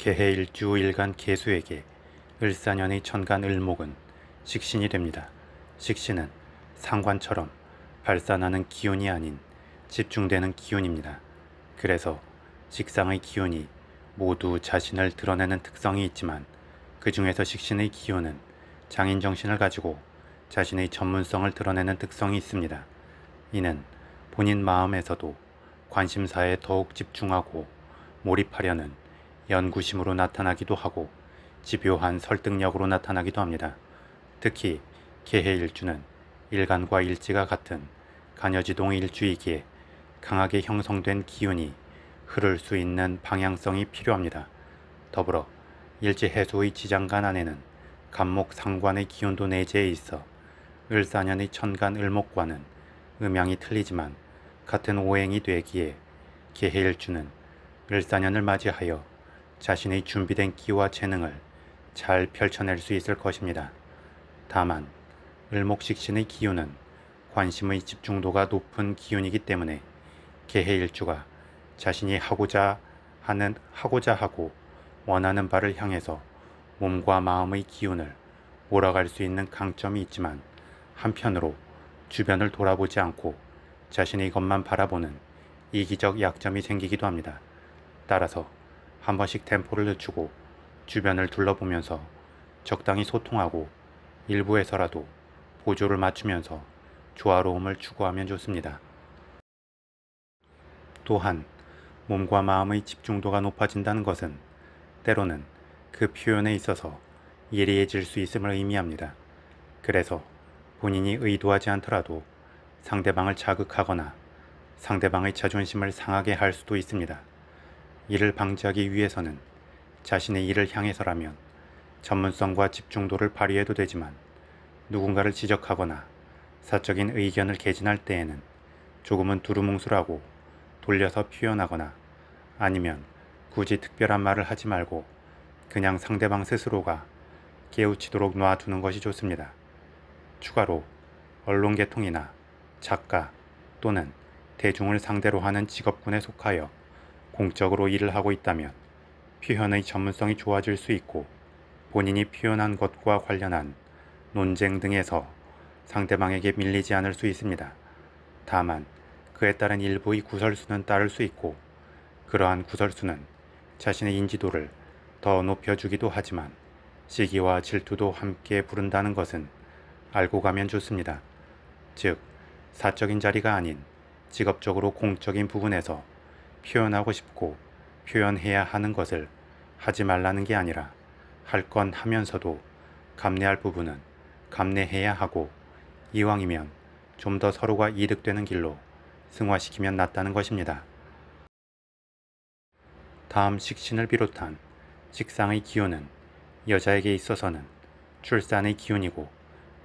개해일주 일간 개수에게 을사년의 천간 을목은 식신이 됩니다. 식신은 상관처럼 발산하는 기운이 아닌 집중되는 기운입니다. 그래서 식상의 기운이 모두 자신을 드러내는 특성이 있지만 그 중에서 식신의 기운은 장인정신을 가지고 자신의 전문성을 드러내는 특성이 있습니다. 이는 본인 마음에서도 관심사에 더욱 집중하고 몰입하려는 연구심으로 나타나기도 하고 집요한 설득력으로 나타나기도 합니다. 특히 개해일주는 일간과 일지가 같은 간여지동의 일주이기에 강하게 형성된 기운이 흐를 수 있는 방향성이 필요합니다. 더불어 일지 해소의 지장간 안에는 간목 상관의 기운도 내재해 있어 을사년의 천간 을목과는 음양이 틀리지만 같은 오행이 되기에 개해일주는 을사년을 맞이하여 자신의 준비된 기와 재능을 잘 펼쳐낼 수 있을 것입니다. 다만 을목식신의 기운은 관심의 집중도가 높은 기운이기 때문에 개해일주가 자신이 하고자 하고 원하는 바를 향해서 몸과 마음의 기운을 몰아갈 수 있는 강점이 있지만 한편으로 주변을 돌아보지 않고 자신의 것만 바라보는 이기적 약점이 생기기도 합니다. 따라서 한 번씩 템포를 늦추고 주변을 둘러보면서 적당히 소통하고 일부에서라도 보조를 맞추면서 조화로움을 추구하면 좋습니다. 또한 몸과 마음의 집중도가 높아진다는 것은 때로는 그 표현에 있어서 예리해질 수 있음을 의미합니다. 그래서 본인이 의도하지 않더라도 상대방을 자극하거나 상대방의 자존심을 상하게 할 수도 있습니다. 이를 방지하기 위해서는 자신의 일을 향해서라면 전문성과 집중도를 발휘해도 되지만 누군가를 지적하거나 사적인 의견을 개진할 때에는 조금은 두루뭉술하고 돌려서 표현하거나 아니면 굳이 특별한 말을 하지 말고 그냥 상대방 스스로가 깨우치도록 놔두는 것이 좋습니다. 추가로 언론계통이나 작가 또는 대중을 상대로 하는 직업군에 속하여 공적으로 일을 하고 있다면 표현의 전문성이 좋아질 수 있고 본인이 표현한 것과 관련한 논쟁 등에서 상대방에게 밀리지 않을 수 있습니다. 다만 그에 따른 일부의 구설수는 따를 수 있고 그러한 구설수는 자신의 인지도를 더 높여주기도 하지만 시기와 질투도 함께 부른다는 것은 알고 가면 좋습니다. 즉 사적인 자리가 아닌 직업적으로 공적인 부분에서 표현하고 싶고 표현해야 하는 것을 하지 말라는 게 아니라 할 건 하면서도 감내할 부분은 감내해야 하고 이왕이면 좀 더 서로가 이득되는 길로 승화시키면 낫다는 것입니다. 다음 식신을 비롯한 식상의 기운은 여자에게 있어서는 출산의 기운이고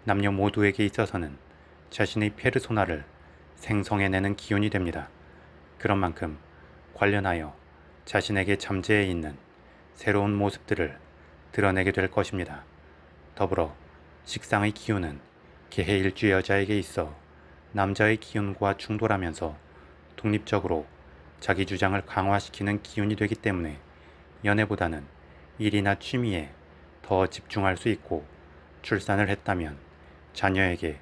남녀 모두에게 있어서는 자신의 페르소나를 생성해내는 기운이 됩니다. 그런 만큼 관련하여 자신에게 잠재해 있는 새로운 모습들을 드러내게 될 것입니다. 더불어 식상의 기운은 개해일주 여자에게 있어 남자의 기운과 충돌하면서 독립적으로 자기 주장을 강화시키는 기운이 되기 때문에 연애보다는 일이나 취미에 더 집중할 수 있고 출산을 했다면 자녀에게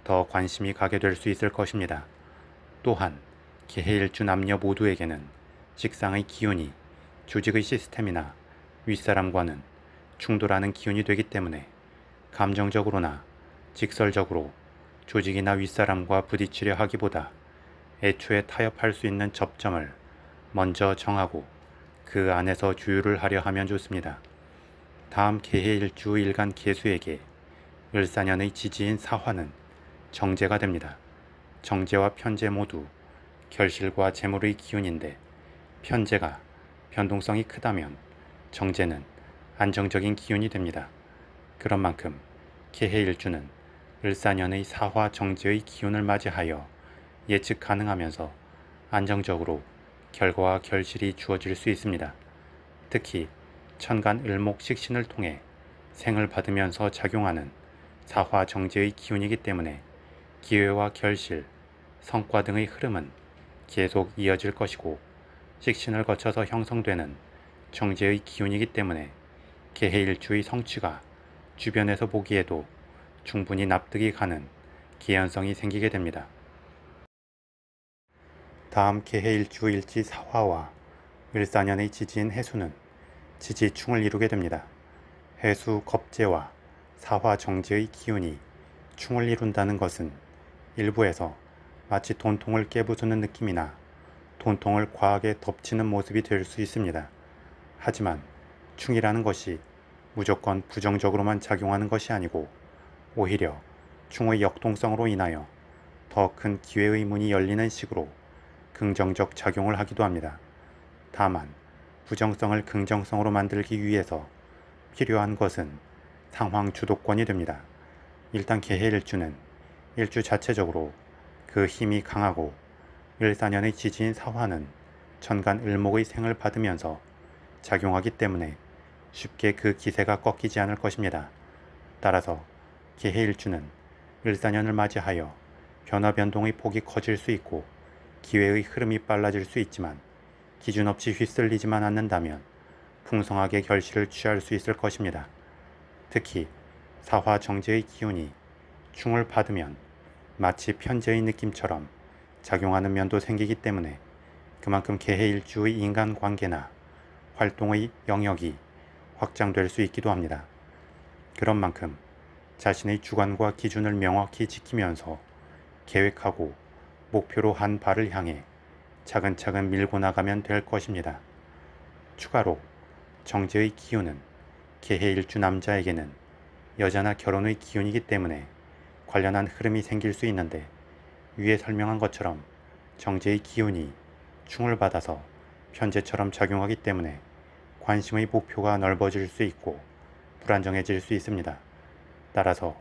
더 관심이 가게 될 수 있을 것입니다. 또한 개해일주 남녀 모두에게는 식상의 기운이 조직의 시스템이나 윗사람과는 충돌하는 기운이 되기 때문에 감정적으로나 직설적으로 조직이나 윗사람과 부딪히려 하기보다 애초에 타협할 수 있는 접점을 먼저 정하고 그 안에서 주유를 하려 하면 좋습니다. 다음 개해일주 일간 개수에게 을사년의 지지인 사화는 정제가 됩니다. 정제와 편제 모두 결실과 재물의 기운인데 편제가 변동성이 크다면 정제는 안정적인 기운이 됩니다. 그런 만큼 개해일주는 을사년의 사화 정제의 기운을 맞이하여 예측 가능하면서 안정적으로 결과와 결실이 주어질 수 있습니다. 특히 천간 을목 식신을 통해 생을 받으면서 작용하는 사화 정제의 기운이기 때문에 기회와 결실, 성과 등의 흐름은 계속 이어질 것이고 식신을 거쳐서 형성되는 정제의 기운이기 때문에 개해일주의 성취가 주변에서 보기에도 충분히 납득이 가는 개연성이 생기게 됩니다. 다음 개해일주 일지 사화와 을사년의 지지인 해수는 지지충을 이루게 됩니다. 해수 겁재와 사화 정제의 기운이 충을 이룬다는 것은 일부에서 마치 돈통을 깨부수는 느낌이나 돈통을 과하게 덮치는 모습이 될 수 있습니다. 하지만 충이라는 것이 무조건 부정적으로만 작용하는 것이 아니고 오히려 충의 역동성으로 인하여 더 큰 기회의 문이 열리는 식으로 긍정적 작용을 하기도 합니다. 다만 부정성을 긍정성으로 만들기 위해서 필요한 것은 상황 주도권이 됩니다. 일단 개해일주는 일주 자체적으로 그 힘이 강하고 을사년의 지지인 사화는 천간 을목의 생을 받으면서 작용하기 때문에 쉽게 그 기세가 꺾이지 않을 것입니다. 따라서 개해일주는 을사년을 맞이하여 변화변동의 폭이 커질 수 있고 기회의 흐름이 빨라질 수 있지만 기준 없이 휩쓸리지만 않는다면 풍성하게 결실을 취할 수 있을 것입니다. 특히 사화 정제의 기운이 충을 받으면 마치 편제의 느낌처럼 작용하는 면도 생기기 때문에 그만큼 개해일주의 인간관계나 활동의 영역이 확장될 수 있기도 합니다. 그런 만큼 자신의 주관과 기준을 명확히 지키면서 계획하고 목표로 한 발을 향해 차근차근 밀고 나가면 될 것입니다. 추가로 정제의 기운은 개해일주 남자에게는 여자나 결혼의 기운이기 때문에 관련한 흐름이 생길 수 있는데 위에 설명한 것처럼 정제의 기운이 충을 받아서 편제처럼 작용하기 때문에 관심의 목표가 넓어질 수 있고 불안정해질 수 있습니다. 따라서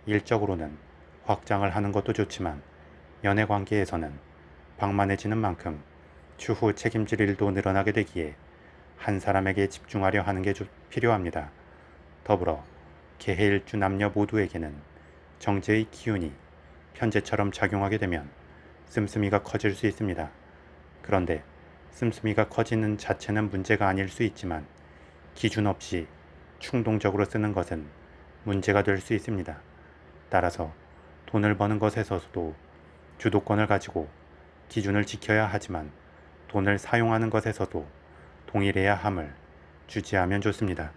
일적으로는 확장을 하는 것도 좋지만 연애관계에서는 방만해지는 만큼 추후 책임질 일도 늘어나게 되기에 한 사람에게 집중하려 하는 게 필요합니다. 더불어 개해일주 남녀 모두에게는 정제의 기운이 편제처럼 작용하게 되면 씀씀이가 커질 수 있습니다. 그런데 씀씀이가 커지는 자체는 문제가 아닐 수 있지만 기준 없이 충동적으로 쓰는 것은 문제가 될 수 있습니다. 따라서 돈을 버는 것에서도 주도권을 가지고 기준을 지켜야 하지만 돈을 사용하는 것에서도 동일해야 함을 주지하면 좋습니다.